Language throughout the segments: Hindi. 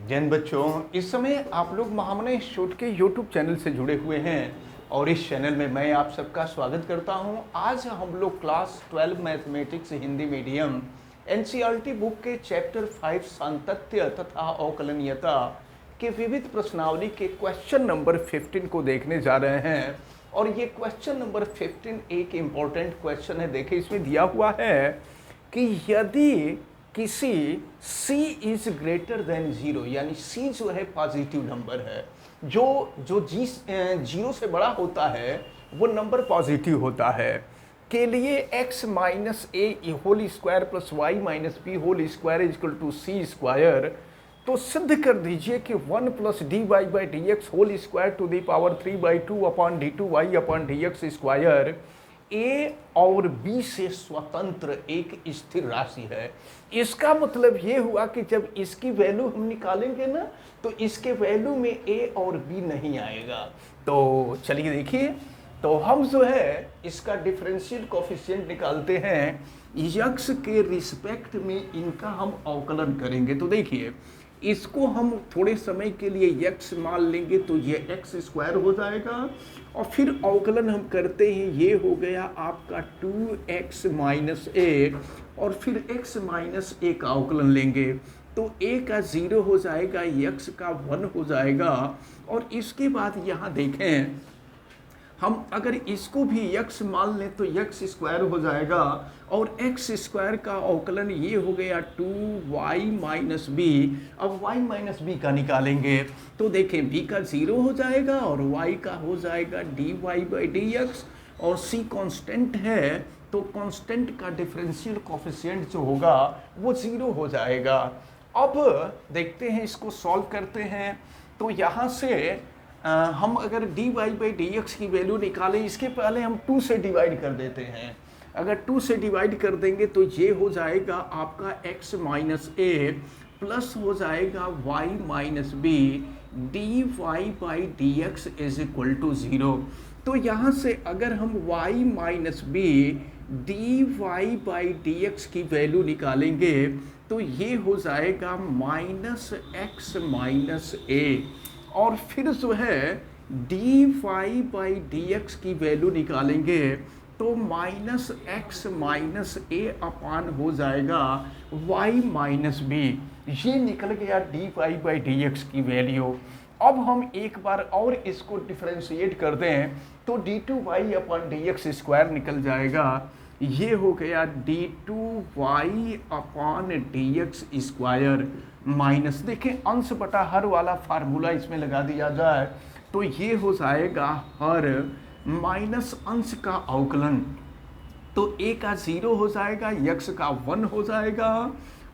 जैन बच्चों, इस समय आप लोग महामना इंस्टीट्यूट के यूट्यूब चैनल से जुड़े हुए हैं और इस चैनल में मैं आप सबका स्वागत करता हूं। आज हम लोग class 12 mathematics Hindi medium NCERT book के चैप्टर 5 सांतत्य तथा अवकलनीयता के विविध प्रश्नावली के क्वेश्चन नंबर 15 को देखने जा रहे हैं। और ये क्वेश्चन नंबर 15 एक इम्पॉर्टेंट क्वेश्चन है। देखिए, इसमें दिया हुआ है कि यदि किसी c इज ग्रेटर देन 0, यानी c जो है पॉजिटिव नंबर है, जो जीरो से बड़ा होता है वो नंबर पॉजिटिव होता है, के लिए x minus A whole square plus Y minus B whole square is equal to C square, तो सिद्ध कर दीजिए कि 1 plus D Y by D X whole square to the power 3/2 upon D two Y upon D x square A और बी से स्वतंत्र एक स्थिर राशि है। इसका मतलब ये हुआ कि जब इसकी वैल्यू हम निकालेंगे ना, तो इसके वैल्यू में ए और बी नहीं आएगा। तो चलिए देखिए, तो हम जो है इसका डिफरेंशियल कोफिशिएंट निकालते हैं। यक्स के रिस्पेक्ट में इनका हम अवकलन करेंगे। तो देखिए, इसको हम थोड़े समय के लिए यक्स मान लेंगे तो ये एक्स स्क्वायर हो जाएगा, और फिर अवकलन हम करते हैं, ये हो गया आपका 2x माइनस ए, और फिर x माइनस ए का अवकलन लेंगे तो a का 0 हो जाएगा, x का 1 हो जाएगा। और इसके बाद यहाँ देखें, हम अगर इसको भी x मान लें तो x स्क्वायर हो जाएगा, और x स्क्वायर का अवकलन ये हो गया 2y माइनस बी। अब y माइनस बी का निकालेंगे तो देखें, b का 0 हो जाएगा और y का हो जाएगा dy बाई डी एक्स, और c कांस्टेंट है तो कांस्टेंट का डिफरेंशियल कोफिशिएंट जो होगा वो 0 हो जाएगा। अब देखते हैं, इसको सॉल्व करते हैं। तो यहाँ से हम अगर dy बाई डी एक्स की वैल्यू निकालें, इसके पहले हम 2 से डिवाइड कर देते हैं। अगर 2 से डिवाइड कर देंगे तो ये हो जाएगा आपका x माइनस ए प्लस हो जाएगा y minus b d Y by D x is equal to 0। तो यहाँ से अगर हम y minus b d Y by D x की वैल्यू निकालेंगे तो ये हो जाएगा माइनस एक्स माइनस ए, और फिर जो है d Y by D x की वैल्यू निकालेंगे तो minus x minus a upon हो जाएगा वाई माइनस बी। ये निकल गया d Y by D x की वैल्यू। अब हम एक बार और इसको डिफ्रेंशिएट कर दें तो d two Y upon D x square निकल जाएगा। ये हो गया d two Y upon D x square minus, देखें अंश बटा हर वाला फार्मूला इसमें लगा दिया जाए तो ये हो जाएगा हर माइनस अंश का अवकलन। तो a का 0 हो जाएगा, x का 1 हो जाएगा,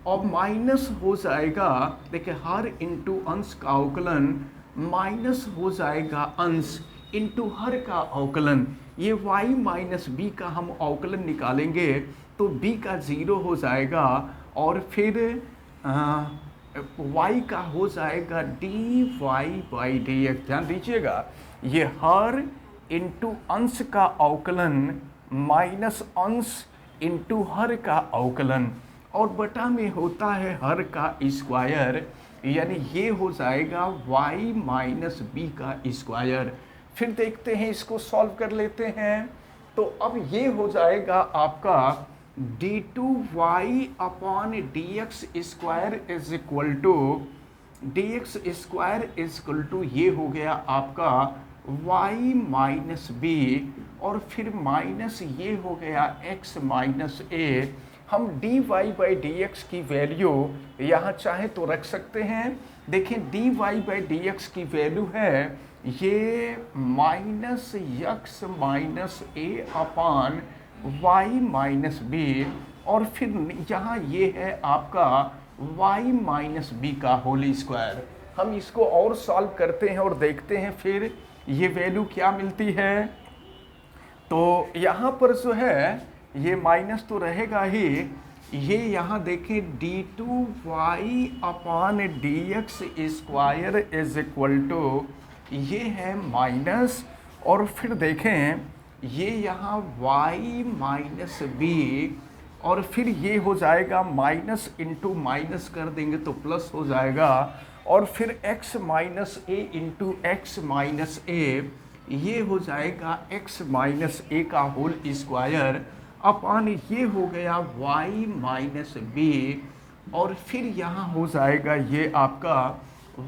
और माइनस हो जाएगा, देखिए हर इंटू अंश का अवकलन माइनस हो जाएगा अंश इंटू हर का अवकलन। ये y माइनस बी का हम अवकलन निकालेंगे तो b का 0 हो जाएगा, और फिर y का हो जाएगा d Y by D x. ध्यान दीजिएगा, ये हर इंटू अंश का अवकलन माइनस अंश इंटू हर का अवकलन, और बटा में होता है हर का स्क्वायर, यानी ये हो जाएगा y माइनस बी का स्क्वायर। फिर देखते हैं, इसको सॉल्व कर लेते हैं। तो अब ये हो जाएगा आपका d two Y upon D x square is equal to d x square is equal to ये हो गया आपका y माइनस बी, और फिर माइनस ये हो गया x माइनस ए। हम d Y by D x की वैल्यू यहाँ चाहे तो रख सकते हैं। देखें, d Y by D x की वैल्यू है ये minus x minus a upon y minus b, और फिर यहाँ ये है आपका y माइनस बी का होल स्क्वायर। हम इसको और सॉल्व करते हैं और देखते हैं फिर ये वैल्यू क्या मिलती है। तो यहाँ पर जो है ये माइनस तो रहेगा ही, ये यहाँ देखें d two y upon d x square is equal to ये है माइनस, और फिर देखें ये यहाँ y माइनस बी और फिर ये हो जाएगा माइनस इंटू माइनस कर देंगे तो प्लस हो जाएगा, और फिर x माइनस ए इंटू एक्स माइनस ए, ये हो जाएगा x माइनस ए का होल स्क्वायर अपॉन ये हो गया y माइनस बी, और फिर यहाँ हो जाएगा ये आपका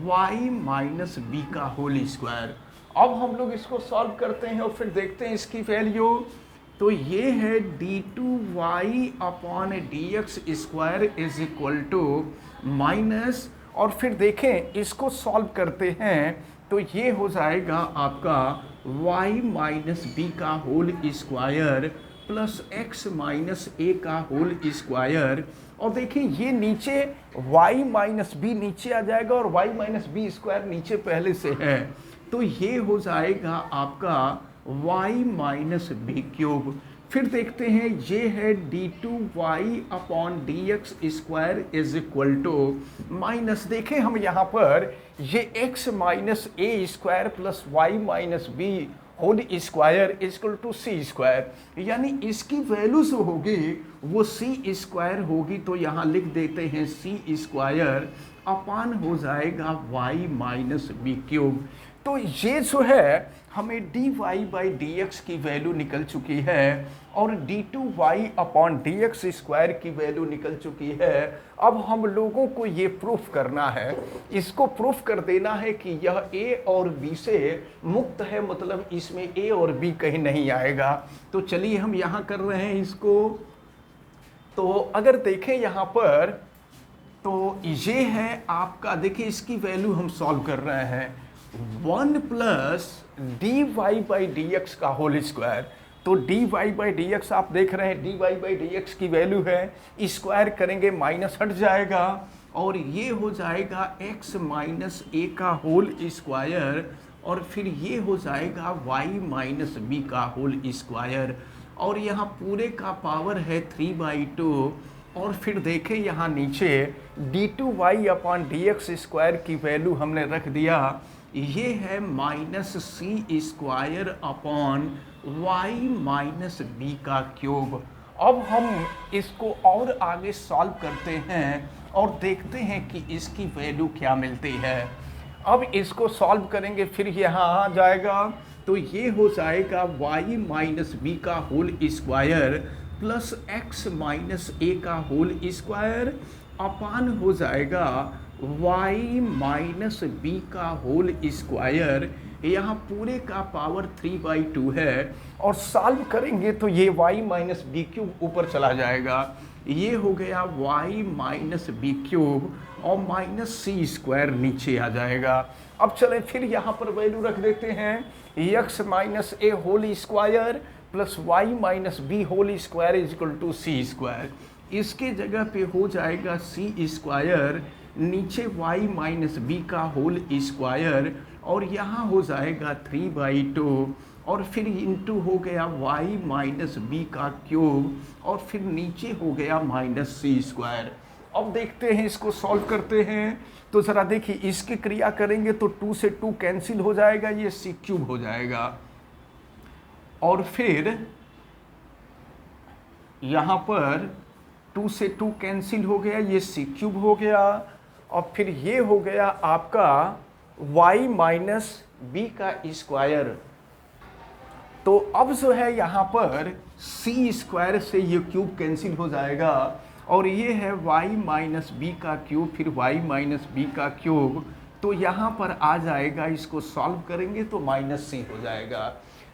y माइनस बी का होल स्क्वायर। अब हम लोग इसको सॉल्व करते हैं और फिर देखते हैं इसकी वैल्यू। तो ये है d two Y upon D x square is equal to minus, और फिर देखें इसको सॉल्व करते हैं तो ये हो जाएगा आपका y माइनस बी का whole square plus x minus ए का होल स्क्वायर, और देखिए ये नीचे y माइनस बी नीचे आ जाएगा और y माइनस बी स्क्वायर नीचे पहले से है, तो ये हो जाएगा आपका y माइनस बी क्यूब। फिर देखते हैं ये है d two Y upon D x square is equal to minus, देखें हम यहाँ पर ये x minus a square plus Y minus B whole square equal to C square, यानी इसकी वैल्यू जो होगी वो सी स्क्वायर होगी, तो यहाँ लिख देते हैं सी स्क्वायर अपान हो जाएगा वाई माइनस बी क्यूब। तो ये जो है हमें d Y by D x की वैल्यू निकल चुकी है और d two Y upon D x square की वैल्यू निकल चुकी है। अब हम लोगों को ये प्रूफ करना है, इसको प्रूफ कर देना है कि यह ए और बी से मुक्त है, मतलब इसमें ए और बी कहीं नहीं आएगा। तो चलिए हम यहाँ कर रहे हैं इसको। तो अगर देखें यहाँ पर तो ये है आपका, देखिए इसकी वैल्यू हम सॉल्व कर रहे हैं 1 plus D Y by D x का होल स्क्वायर। तो d Y by D x आप देख रहे हैं d Y by D x की वैल्यू है, स्क्वायर करेंगे माइनस हट जाएगा और ये हो जाएगा x माइनस ए का होल स्क्वायर और फिर ये हो जाएगा y माइनस बी का होल स्क्वायर और यहाँ पूरे का पावर है 3/2 और फिर देखें यहाँ नीचे d two Y upon D x square की वैल्यू हमने रख दिया, ये है minus c square upon y minus B का क्यूब। अब हम इसको और आगे सॉल्व करते हैं और देखते हैं कि इसकी वैल्यू क्या मिलती है। अब इसको सॉल्व करेंगे फिर यहाँ आ जाएगा, तो ये हो जाएगा y माइनस बी का whole square plus x minus ए का होल स्क्वायर अपान हो जाएगा y माइनस बी का होल स्क्वायर, यहाँ पूरे का पावर 3/2 है और सॉल्व करेंगे तो ये y माइनस बी क्यूब ऊपर चला जाएगा, ये हो गया y माइनस बी क्यूब और माइनस सी स्क्वायर नीचे आ जाएगा। अब चलें फिर यहाँ पर वैल्यू रख देते हैं x minus A whole square plus Y minus B whole square is equal to C square, इसके जगह पे हो जाएगा सी स्क्वायर नीचे y माइनस बी का होल स्क्वायर और यहाँ हो जाएगा 3/2 और फिर इंटू हो गया y माइनस बी का क्यूब और फिर नीचे हो गया माइनस सी स्क्वायर। अब देखते हैं इसको सॉल्व करते हैं, तो ज़रा देखिए इसकी क्रिया करेंगे तो 2 से 2 कैंसिल हो जाएगा, ये सी क्यूब हो जाएगा और फिर यहाँ पर 2 से 2 कैंसिल हो गया, ये सी क्यूब हो गया और फिर ये हो गया आपका y माइनस बी का स्क्वायर। तो अब जो है यहाँ पर सी स्क्वायर से ये क्यूब कैंसिल हो जाएगा और ये है y माइनस बी का क्यूब फिर y माइनस बी का क्यूब, तो यहाँ पर आ जाएगा, इसको सॉल्व करेंगे तो माइनस सी हो जाएगा।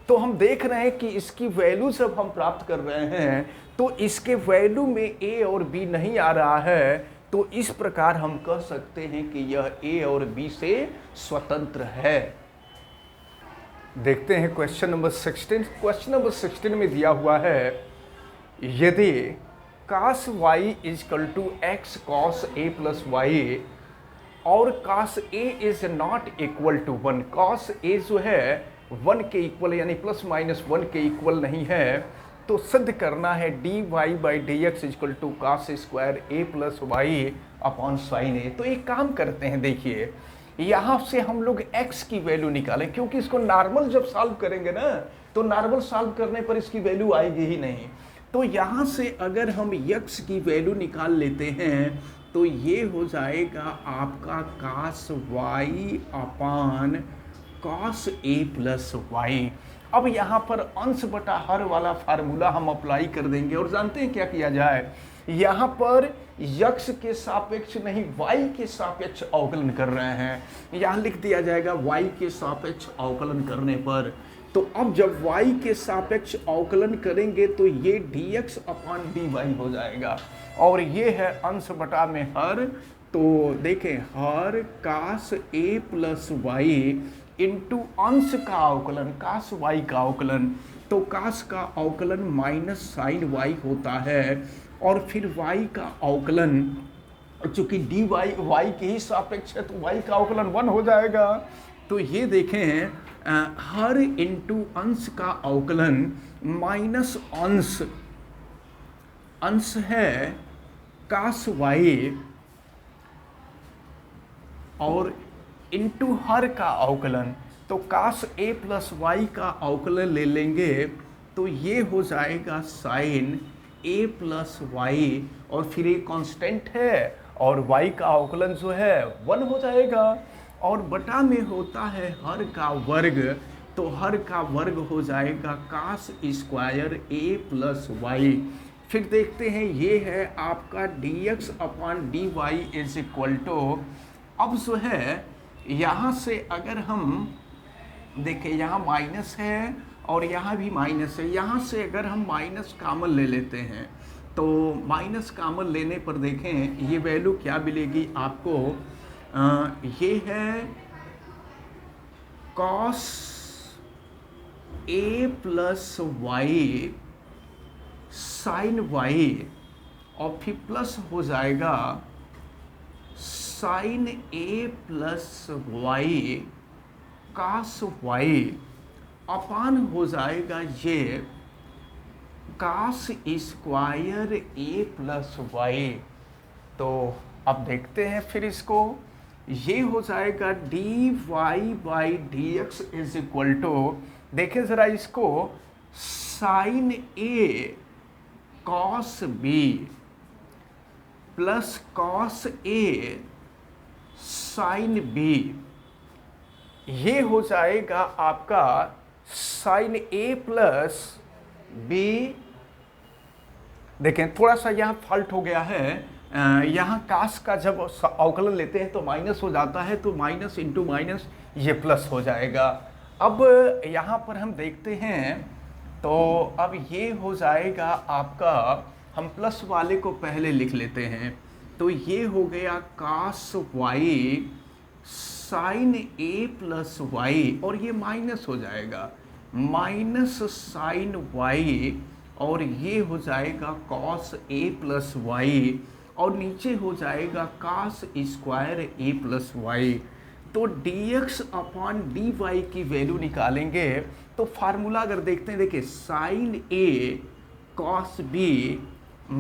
तो हम देख रहे हैं कि इसकी वैल्यू जब हम प्राप्त कर रहे हैं तो इसके वैल्यू में a और b नहीं आ रहा है, तो इस प्रकार हम कह सकते हैं कि यह a और b से स्वतंत्र है। देखते हैं क्वेश्चन नंबर 16। क्वेश्चन नंबर 16 में दिया हुआ है यदि cos y is equal to x cos a plus y और cos a is not equal to 1, cos a जो है 1 के इक्वल यानी प्लस माइनस 1 के इक्वल नहीं है, तो सिद्ध करना है d Y by D x equal to cos square a plus y upon sine a. तो एक काम करते हैं, देखिए यहाँ से हम लोग x की वैल्यू निकालें, क्योंकि इसको नॉर्मल जब सॉल्व करेंगे ना तो नॉर्मल सॉल्व करने पर इसकी वैल्यू आएगी ही नहीं। तो यहाँ से अगर हम यक्स की वैल्यू निकाल लेते हैं तो ये हो जाएगा आपका cos y upon cos a plus y. अब यहाँ पर अंश बटा हर वाला फार्मूला हम अप्लाई कर देंगे और जानते हैं क्या किया जाए, यहाँ पर यक्स के सापेक्ष नहीं y के सापेक्ष अवकलन कर रहे हैं, यहाँ लिख दिया जाएगा y के सापेक्ष अवकलन करने पर। तो अब जब y के सापेक्ष अवकलन करेंगे तो ये dx अपान dy हो जाएगा और ये है अंश बटा में हर। तो देखें हर cos a plus y into अंश का अवकलन cos y का अवकलन, तो cos का अवकलन माइनस साइन y होता है और फिर y का अवकलन चूंकि dy y के ही सापेक्ष है तो y का अवकलन 1 हो जाएगा। तो ये देखें हर इंटू अंश का अवकलन माइनस अंश है cos y और इंटू हर का अवकलन, तो cos a प्लस वाई का अवकलन ले लेंगे तो ये हो जाएगा साइन a प्लस वाई और फिर ये कांस्टेंट है और y का अवकलन जो है 1 हो जाएगा और बटा में होता है हर का वर्ग, तो हर का वर्ग हो जाएगा cos square a plus y. फिर देखते हैं ये है आपका dx upon dy is equal to, अब जो है यहाँ से अगर हम देखें यहाँ माइनस है और यहाँ भी माइनस है, यहाँ से अगर हम माइनस कॉमन ले लेते हैं तो माइनस कॉमन लेने पर देखें ये वैल्यू क्या मिलेगी आपको, ये है cos a plus y sine y और फिर प्लस हो जाएगा sine a plus y cos y upon हो जाएगा ये cos square a plus y. तो अब देखते हैं फिर इसको, ये हो जाएगा dy by dx is equal to, देखें ज़रा इसको, sine a cos b plus cos a sine b, ये हो जाएगा आपका साइन a प्लस b। देखें थोड़ा सा यहाँ फॉल्ट हो गया है, यहाँ कास का जब अवकलन लेते हैं तो माइनस हो जाता है, तो माइनस इंटू माइनस ये प्लस हो जाएगा। अब यहाँ पर हम देखते हैं तो अब ये हो जाएगा आपका, हम प्लस वाले को पहले लिख लेते हैं, तो ये हो गया cos y sine a plus y और ये माइनस हो जाएगा माइनस साइन y और ये हो जाएगा cos a प्लस वाई और नीचे हो जाएगा cos square a plus y. तो dx अपान dy की वैल्यू निकालेंगे तो फार्मूला अगर देखते हैं, देखिए sine a cos b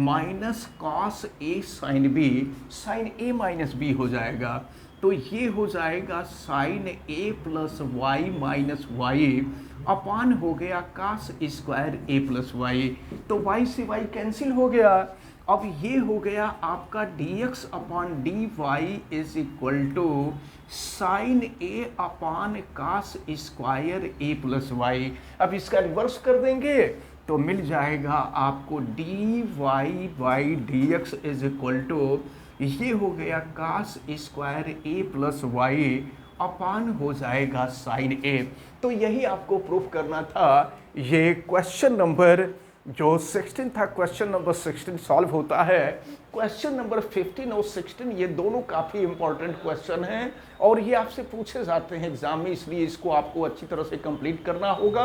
minus cos a sine b, sine a minus b हो जाएगा, तो ये हो जाएगा sine a plus Y minus y upon हो गया cos square a plus y, तो y से y कैंसिल हो गया। अब ये हो गया आपका dx upon dy is equal to sine a upon cos square a plus y. अब इसका रिवर्स कर देंगे तो मिल जाएगा आपको dy by dx is equal to, ये हो गया cos square a plus y upon हो जाएगा साइन a। तो यही आपको प्रूफ करना था। ये क्वेश्चन नंबर जो 16 था, क्वेश्चन नंबर 16 सॉल्व होता है। क्वेश्चन नंबर 15 और 16 ये दोनों काफ़ी इंपॉर्टेंट क्वेश्चन हैं और ये आपसे पूछे जाते हैं एग्जाम में, इसलिए इसको आपको अच्छी तरह से कंप्लीट करना होगा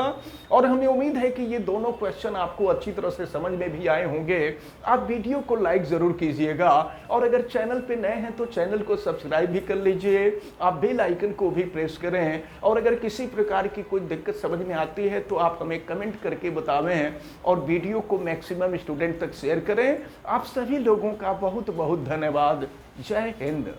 और हमें उम्मीद है कि ये दोनों क्वेश्चन आपको अच्छी तरह से समझ में भी आए होंगे। आप वीडियो को लाइक ज़रूर कीजिएगा और अगर चैनल पे नए हैं तो चैनल को सब्सक्राइब भी कर लीजिए, आप बेल आइकन को भी प्रेस करें और अगर किसी प्रकार की कोई दिक्कत समझ में आती है तो आप हमें कमेंट करके बतावें और वीडियो को मैक्सिमम स्टूडेंट तक शेयर करें। आप सभी लोगों का बहुत बहुत धन्यवाद। जय हिंद।